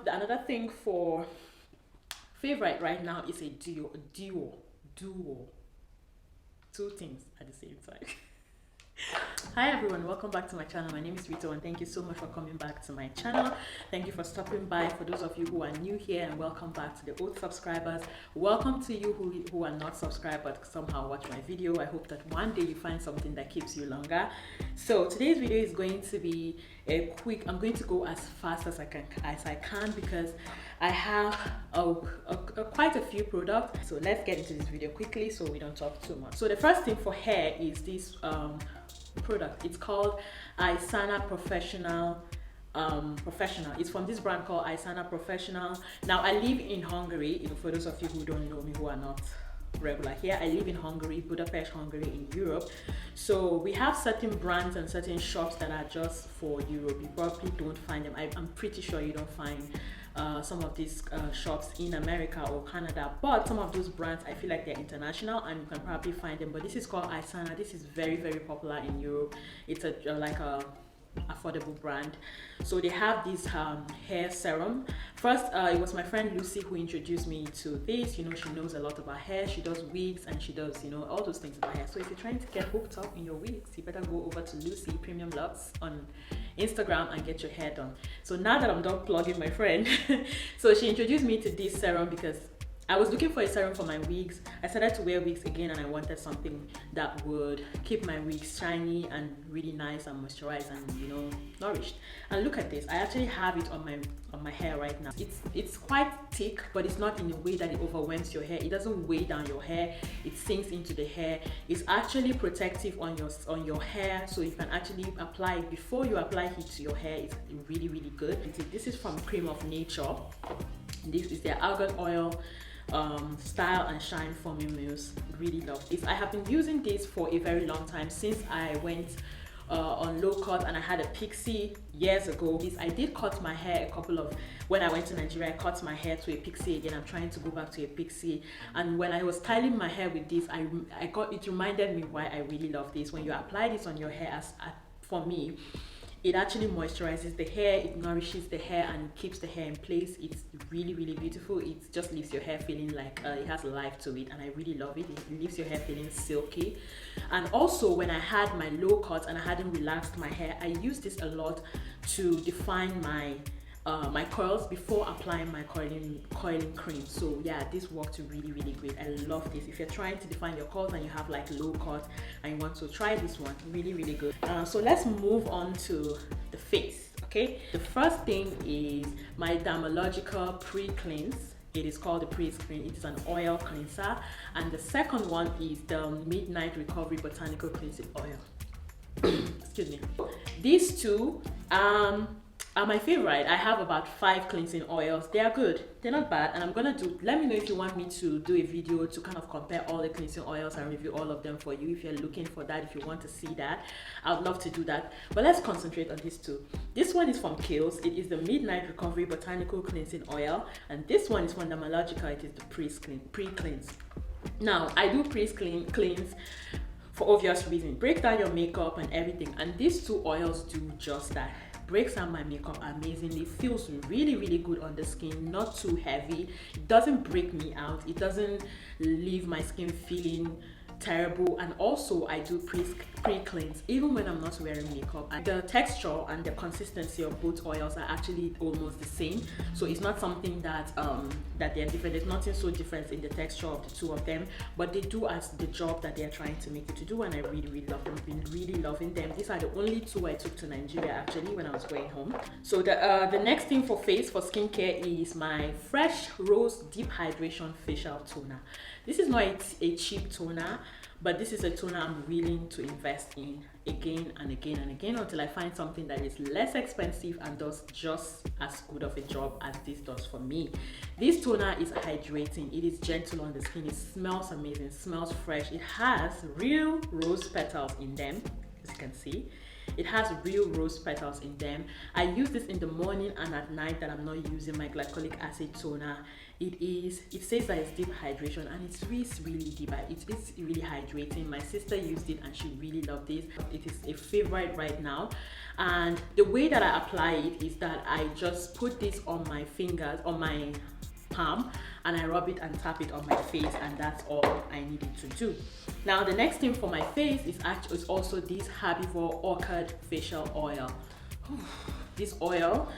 Another thing for favorite right now is a duo. Two things at the same time. Hi everyone, welcome back to my channel. My name is Rito and thank you so much for coming back to my channel. Thank you for stopping by. For those of you who are new here, and welcome back to the old subscribers. Welcome to you who are not subscribed but somehow watch my video. I hope that one day you find something that keeps you longer. So today's video is going to be a quick, I'm going to go as fast as I can because I have quite a few products. So let's get into this video quickly so we don't talk too much. So the first thing for hair is this product. It's called Isana Professional. It's from this brand called Isana Professional. Now I live in Hungary. For those of you who don't know me, who are not regular here, I live in Hungary, Budapest, Hungary, in Europe. So we have certain brands and certain shops that are just for Europe. You probably don't find them. I'm pretty sure you don't find some of these shops in America or Canada, but some of those brands I feel like they're international and you can probably find them. But this is called Isana. This is very popular in Europe. It's like a affordable brand. So they have this hair serum. First it was my friend Lucy who introduced me to this. She knows a lot about hair. She does wigs and she does all those things about hair. So if you're trying to get hooked up in your wigs, you better go over to Lucy Premium Lux on Instagram and get your hair done. So now that I'm done plugging my friend, so she introduced me to this serum because I was looking for a serum for my wigs. I started to wear wigs again and I wanted something that would keep my wigs shiny and really nice and moisturized and nourished. And look at this. I actually have it on my hair right now. It's quite thick, but it's not in a way that it overwhelms your hair. It doesn't weigh down your hair. It sinks into the hair. It's actually protective on your hair, so you can actually apply it before you apply it to your hair. It's really good. This is from Cream of Nature. This is their argan oil style and shine foaming mousse. Really love this. I have been using this for a very long time, since I went on low cut and I had a pixie years ago. I did cut my hair when I went to Nigeria. I cut my hair to a pixie again. I'm trying to go back to a pixie, and when I was styling my hair with this, it reminded me why I really love this. When you apply this on your hair, for me, it actually moisturizes the hair, it nourishes the hair and keeps the hair in place. It's really beautiful. It just leaves your hair feeling like it has life to it, and I really love it. It leaves your hair feeling silky. And also when I had my low cut and I hadn't relaxed my hair, I used this a lot to define my curls before applying my coiling cream. So yeah, this worked really great. I love this. If you're trying to define your curls and you have like low cut and you want to try this one, really good. So let's move on to the face. Okay, the first thing is my Dermalogica pre-cleanse. It is called the pre-cleanse. It is an oil cleanser. And the second one is the Midnight Recovery Botanical Cleansing Oil. Excuse me. These two are my favorite. I have about 5 cleansing oils. They are good, they're not bad, and let me know if you want me to do a video to kind of compare all the cleansing oils and review all of them for you. If you're looking for that, if you want to see that, I would love to do that. But let's concentrate on these two. This one is from Kiehl's. It is the Midnight Recovery Botanical Cleansing Oil, and this one is from Dermalogica. It is the pre-cleanse. Now I do pre-cleanse for obvious reasons. Break down your makeup and everything, and these two oils do just that. Breaks down my makeup amazingly, feels really good on the skin, not too heavy. It doesn't break me out, it doesn't leave my skin feeling terrible. And also I do pre-cleanse even when I'm not wearing makeup, and the texture and the consistency of both oils are actually almost the same. So it's not something that they're different. There's nothing so different in the texture of the two of them, but they do as the job that they're trying to make it to do, and I really love them. I've been really loving them. These are the only two I took to Nigeria actually when I was going home. So the next thing for skincare is my Fresh Rose Deep Hydration Facial Toner. This is not a cheap toner, but this is a toner I'm willing to invest in again and again until I find something that is less expensive and does just as good of a job as this does for me. This toner is hydrating, it is gentle on the skin, it smells amazing, smells fresh. It has real rose petals in them, as you can see. It has real rose petals in them. I use this in the morning and at night that I'm not using my glycolic acid toner. It says that it's deep hydration, and it's really deep. It's really hydrating. My sister used it and she really loved it. It is a favorite right now. And the way that I apply it is that I just put this on my fingers, on my palm, and I rub it and tap it on my face, and that's all I needed to do. Now the next thing for my face is also this Herbivore Orchid facial oil. This oil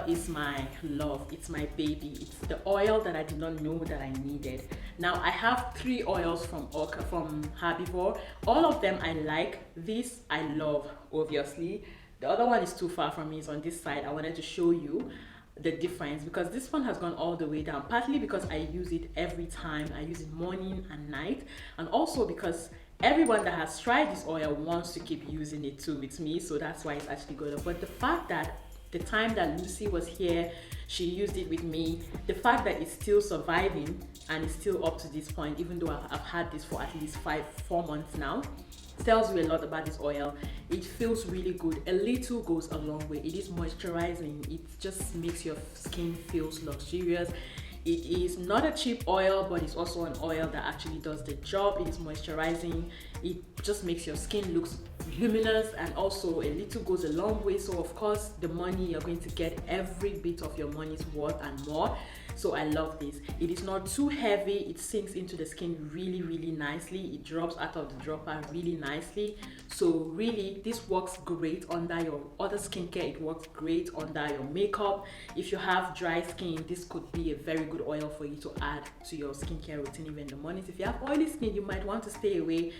is my love. It's my baby. It's the oil that I did not know that I needed. Now I have 3 oils from Herbivore. All of them I like. This I love, obviously. The other one is too far from me. It's on this side. I wanted to show you the difference because this one has gone all the way down, partly because I use it every time. I use it morning and night, and also because everyone that has tried this oil wants to keep using it too with me, so that's why it's actually good. But the fact that the time that Lucy was here, she used it with me, the fact that it's still surviving and it's still up to this point, even though I've had this for at least 4 months now, tells you a lot about this oil. It feels really good. A little goes a long way. It is moisturizing. It just makes your skin feels luxurious. It is not a cheap oil, but it's also an oil that actually does the job. It is moisturizing. It just makes your skin look luminous, and also a little goes a long way. So of course the money, you're going to get every bit of your money's worth and more. So I love this. It is not too heavy. It sinks into the skin really nicely. It drops out of the dropper really nicely. So really this works great under your other skincare. It works great under your makeup. If you have dry skin, this could be a very good oil for you to add to your skincare routine even in the mornings. If you have oily skin, you might want to stay away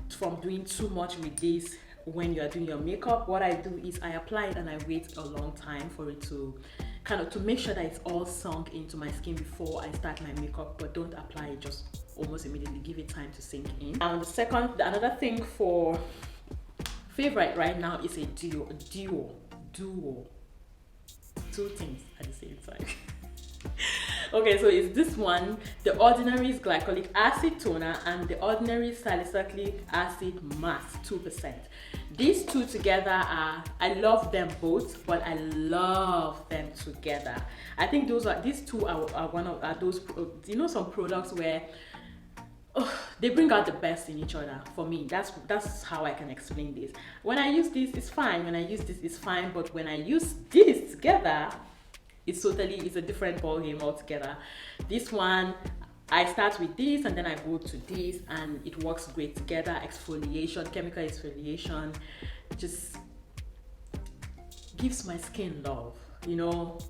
from doing too much with this when you are doing your makeup. What I do is I apply it and I wait a long time for it to to make sure that it's all sunk into my skin before I start my makeup, but don't apply it just almost immediately. Give it time to sink in. And another thing for favorite right now is a duo. Two things at the same time. Okay, so it's this one, the Ordinary's Glycolic Acid Toner and the Ordinary Salicylic Acid Mask 2%. These two together I love them both, but I love them together. I think these two are those, some products where they bring out the best in each other for me. That's how I can explain this. When I use this, it's fine. When I use this, it's fine. But when I use this together, it's a different ball game altogether. This one, I start with this and then I go to this, and it works great together. Exfoliation, chemical exfoliation, just gives my skin love,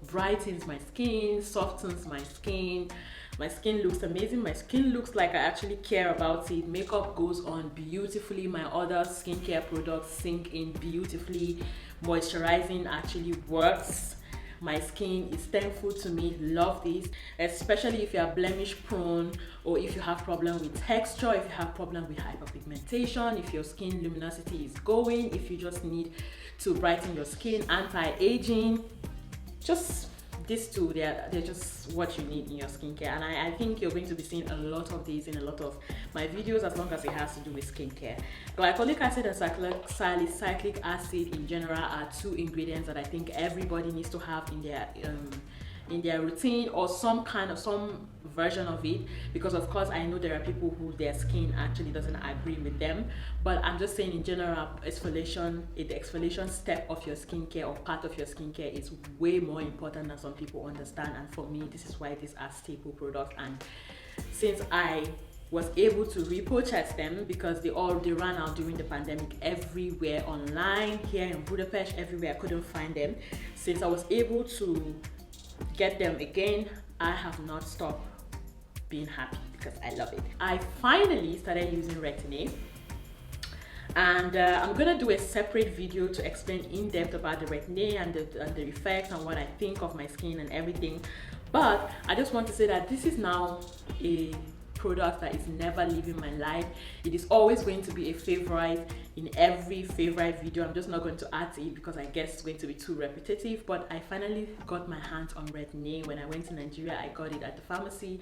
brightens my skin, softens my skin. My skin looks amazing. My skin looks like I actually care about it. Makeup goes on beautifully. My other skincare products sink in beautifully. Moisturizing actually works. My skin is thankful to me. Love this, especially if you are blemish prone, or if you have problem with texture, if you have problem with hyperpigmentation, if your skin luminosity is going, if you just need to brighten your skin, anti-aging. Just these two, they're just what you need in your skincare, and I think you're going to be seeing a lot of these in a lot of my videos, as long as it has to do with skincare. Glycolic acid and salicylic acid in general are 2 ingredients that I think everybody needs to have in their routine, or some version of it, because of course I know there are people who their skin actually doesn't agree with them, but I'm just saying in general, the exfoliation step of your skincare, or part of your skincare, is way more important than some people understand. And for me, this is why these are staple products. And since I was able to repurchase them, because they ran out during the pandemic everywhere, online, here in Budapest, everywhere, I couldn't find them. Since I was able to get them again, I have not stopped being happy because I love it. I finally started using Retin-A, and I'm gonna do a separate video to explain in depth about the Retin-A and the effects and what I think of my skin and everything. But I just want to say that this is now a product that is never leaving my life. It is always going to be a favorite. in every favorite video. I'm just not going to add to it because I guess it's going to be too repetitive. But I finally got my hands on retin-A. When I went to Nigeria, I got it at the pharmacy,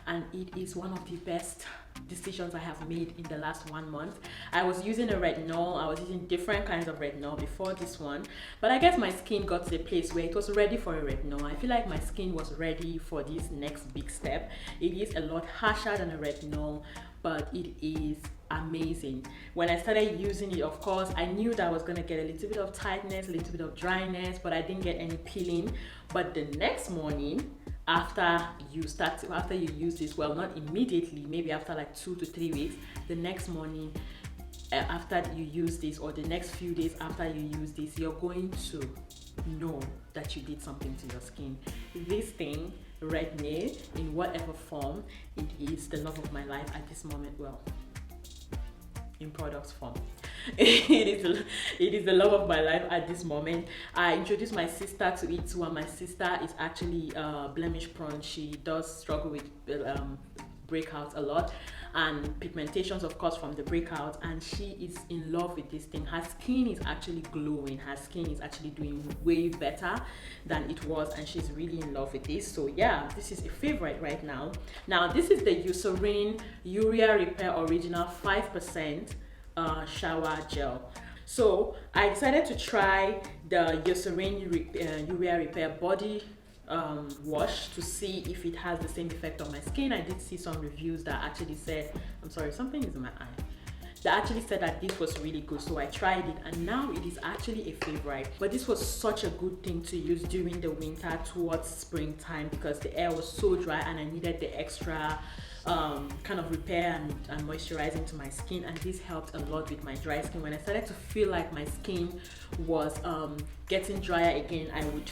and it is one of the best decisions I have made in the last 1 month. I was using a retinol. I was using different kinds of retinol before this one, but I guess my skin got to a place where it was ready for a retinol. I feel like my skin was ready for this next big step. It is a lot harsher than a retinol, but it is amazing. When I started using it, of course, I knew that I was going to get a little bit of tightness, a little bit of dryness, but I didn't get any peeling. But the next morning, after you use this, well, not immediately, maybe after like 2 to 3 weeks, the next morning after you use this, or the next few days after you use this, you're going to know that you did something to your skin. This thing, retin-A, in whatever form, it is the love of my life at this moment. Well, in product form, it is the love of my life at this moment. I introduced my sister to it too, and my sister is actually blemish prone. She does struggle with breakouts a lot and pigmentations, of course, from the breakout, and she is in love with this thing. Her skin is actually glowing. Her skin is actually doing way better than it was, and she's really in love with this. So yeah, this is a favorite right now. Now this is the Eucerin Urea Repair Original 5% shower gel. So I decided to try the Eucerin Urea Repair body wash to see if it has the same effect on my skin. I did see some reviews that actually said, I'm sorry, something is in my eye, that actually said that this was really good. So I tried it, and now it is actually a favorite. But this was such a good thing to use during the winter towards springtime, because the air was so dry and I needed the extra kind of repair and moisturizing to my skin, and this helped a lot with my dry skin. When I started to feel like my skin was getting drier again, I would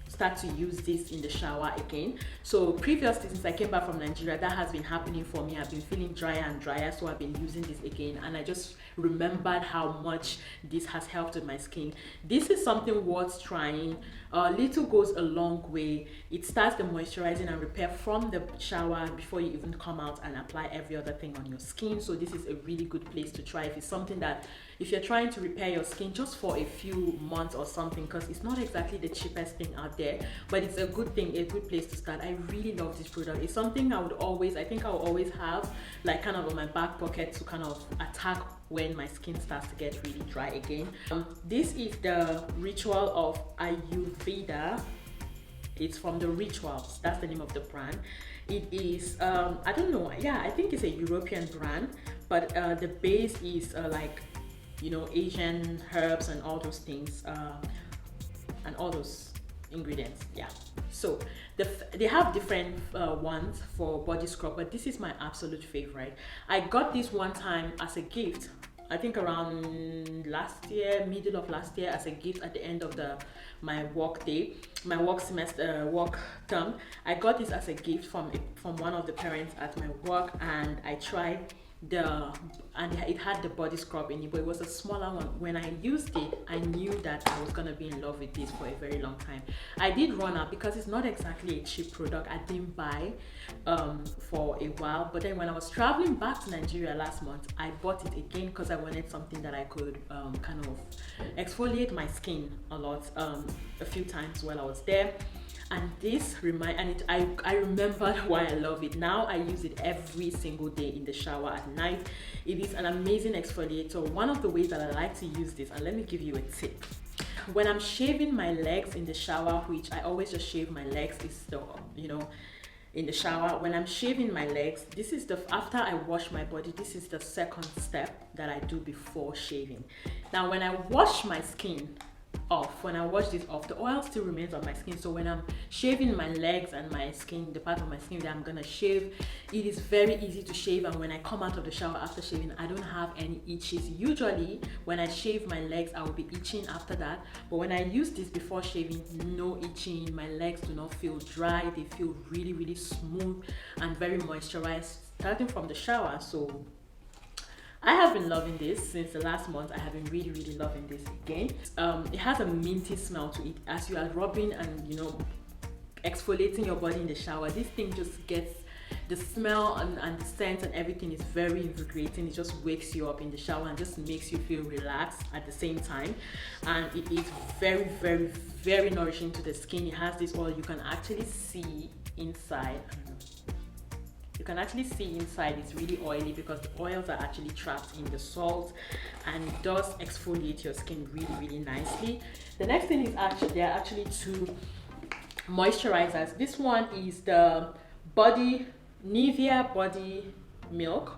start to use this in the shower again. So previously, since I came back from Nigeria, that has been happening for me. I've been feeling drier and drier, so I've been using this again, and I just remembered how much this has helped with my skin. This is something worth trying. Little goes a long way. It starts the moisturizing and repair from the shower before you even come out and apply every other thing on your skin. So this is a really good place to try if it's something that, if you're trying to repair your skin just for a few months or something, because it's not exactly the cheapest thing out there, but it's a good thing, a good place to start. I really love this product. It's something I will always have like kind of on my back pocket to kind of attack when my skin starts to get really dry again. This is the Ritual of Ayurveda. It's from the Rituals, that's the name of the brand. It is I don't know, yeah, I think it's a European brand, but the base is like, you know, Asian herbs and all those things, and all those ingredients. Yeah, so they have different ones for body scrub, but this is my absolute favorite. I got this one time as a gift, I think around last year, middle of last year, as a gift at the end of my work day, my work semester, work term. I got this as a gift from one of the parents at my work, and I tried and it had the body scrub in it, but it was a smaller one. When I used it, I knew that I was gonna be in love with this for a very long time. I did run out because it's not exactly a cheap product. I didn't buy for a while, but then when I was traveling back to Nigeria last month, I bought it again because I wanted something that I could kind of exfoliate my skin a lot, a few times while I was there. And this I remembered why I love it. Now I use it every single day in the shower at night. It is an amazing exfoliator. One of the ways that I like to use this, and let me give you a tip. When I'm shaving my legs in the shower, which I always just shave my legs, is the, you know, in the shower, when I'm shaving my legs, this is after I wash my body, this is the second step that I do before shaving. Now when I wash my skin off, when I wash this off, the oil still remains on my skin. So when I'm shaving my legs and my skin, the part of my skin that I'm gonna shave, it is very easy to shave, and when I come out of the shower after shaving, I don't have any itches. Usually when I shave my legs, I will be itching after that, but when I use this before shaving, no itching. My legs do not feel dry, they feel really, really smooth and very moisturized starting from the shower. So I have been loving this since the last month. I have been really, really loving this again. It has a minty smell to it. As you are rubbing and, you know, exfoliating your body in the shower, this thing just gets The smell and the scent and everything is very invigorating. It just wakes you up in the shower and just makes you feel relaxed at the same time. And it is very, very, very nourishing to the skin. It has this oil you can actually see inside. You can actually see inside it's really oily because the oils are actually trapped in the salt, and it does exfoliate your skin really, really nicely. The next thing is there are actually two moisturizers. This one is the Nivea Body Milk.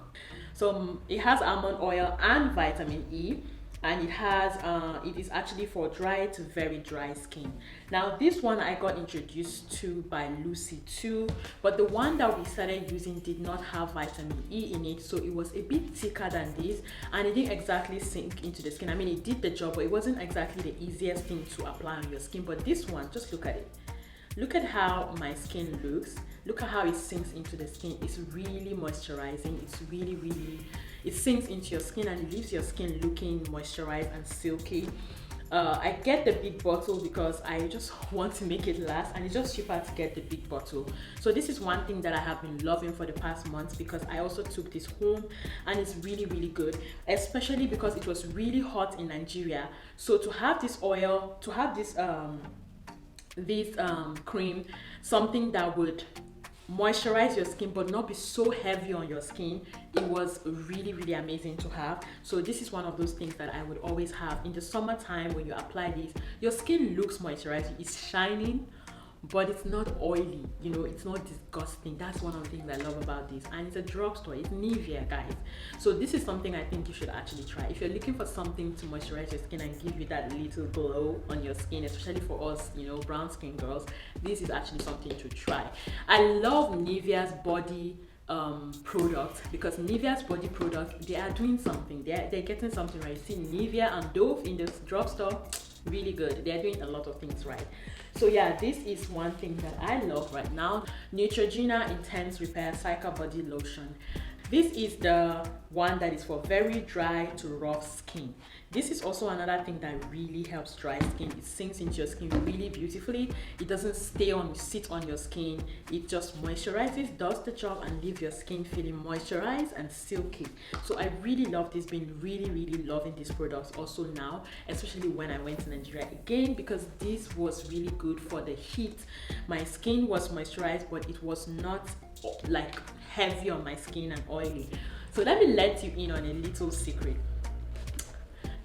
So it has almond oil and vitamin E, and it is actually for dry to very dry skin. Now this one I got introduced to by Lucy too, but the one that we started using did not have vitamin E in it, so it was a bit thicker than this, and it didn't exactly sink into the skin. I mean, it did the job, but it wasn't exactly the easiest thing to apply on your skin. But this one, just look at it. Look at how my skin looks. Look at how it sinks into the skin. It's really moisturizing. It's really, really, it sinks into your skin and it leaves your skin looking moisturized and silky. I get the big bottle because I just want to make it last, and it's just cheaper to get the big bottle. So this is one thing that I have been loving for the past months, because I also took this home and it's really, really good, especially because it was really hot in Nigeria. So to have this oil, to have this cream, something that would moisturize your skin but not be so heavy on your skin, it was really, really amazing to have. So this is one of those things that I would always have in the summertime. When you apply this, your skin looks moisturized, it's shining, but it's not oily, you know, it's not disgusting. That's one of the things I love about this. And it's a drugstore, it's Nivea, guys. So this is something I think you should actually try if you're looking for something to moisturize your skin and give you that little glow on your skin, especially for us, you know, brown skin girls. This is actually something to try. I love Nivea's body product, because Nivea's body product, they are doing something, they're getting something right. You see Nivea and Dove in the drugstore, really good. They're doing a lot of things right. So yeah, this is one thing that I love right now. Neutrogena Intense Repair Cycle Body Lotion. This is the one that is for very dry to rough skin. This is also another thing that really helps dry skin. It sinks into your skin really beautifully. It doesn't sit on your skin. It just moisturizes, does the job, and leaves your skin feeling moisturized and silky. So I really love this, been really, really loving these products also now, especially when I went to Nigeria again, because this was really good for the heat. My skin was moisturized, but it was not like heavy on my skin and oily. So let me let you in on a little secret.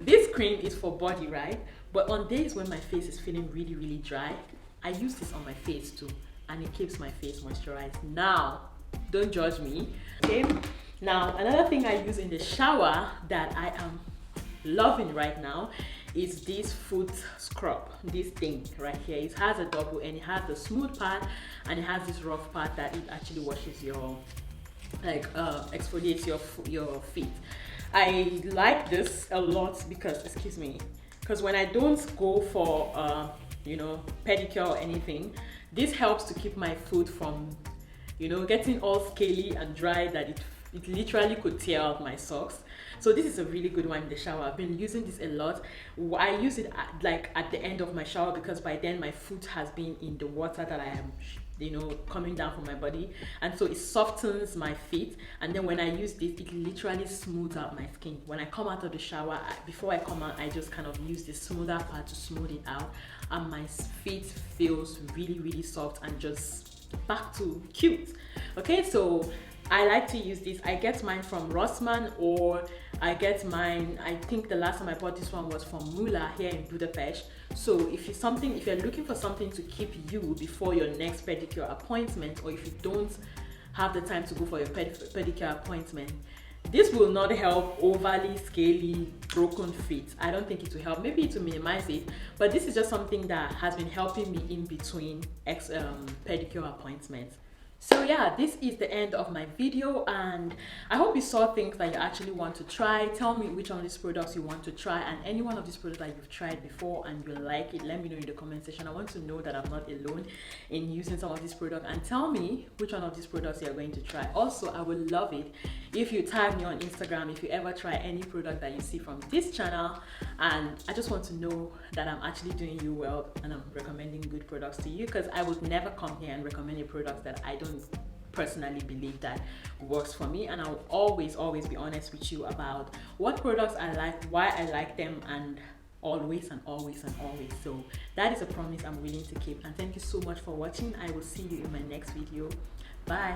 This cream is for body, right? But on days when my face is feeling really, really dry, I use this on my face too, and it keeps my face moisturized. Now, don't judge me, okay? Now, another thing I use in the shower that I am loving right now is this foot scrub. This thing right here, it has a double, and it has the smooth part and it has this rough part that it actually washes your, like exfoliates your feet. I like this a lot because when I don't go for you know, pedicure or anything, this helps to keep my foot from, you know, getting all scaly and dry that it literally could tear out my socks. So this is a really good one in the shower. I've been using this a lot. I use it at the end of my shower, because by then my foot has been in the water that I am, you know, coming down from my body, and so it softens my feet. And then when I use this, it literally smooths out my skin. When I come out of the shower, before I come out, I just kind of use this smoother part to smooth it out, and my feet feels really, really soft and just back to cute. Okay, so I like to use this. I get mine from Rossmann, or I get mine, I think the last time I bought this one was from Mula here in Budapest. So if you're looking for something to keep you before your next pedicure appointment, or if you don't have the time to go for your pedicure appointment, this will not help overly scaly, broken feet. I don't think it will help. Maybe it will minimize it, but this is just something that has been helping me in between pedicure appointments. So yeah, this is the end of my video, and I hope you saw things that you actually want to try. Tell me which one of these products you want to try, and any one of these products that you've tried before and you like it, let me know in the comment section. I want to know that I'm not alone in using some of these products, and tell me which one of these products you're going to try. Also, I would love it if you tag me on Instagram if you ever try any product that you see from this channel, and I just want to know that I'm actually doing you well and I'm recommending good products to you, because I would never come here and recommend a product that I don't personally believe that works for me, and I'll always be honest with you about what products I like, why I like them, and always. So that is a promise I'm willing to keep. And thank you so much for watching. I will see you in my next video. Bye.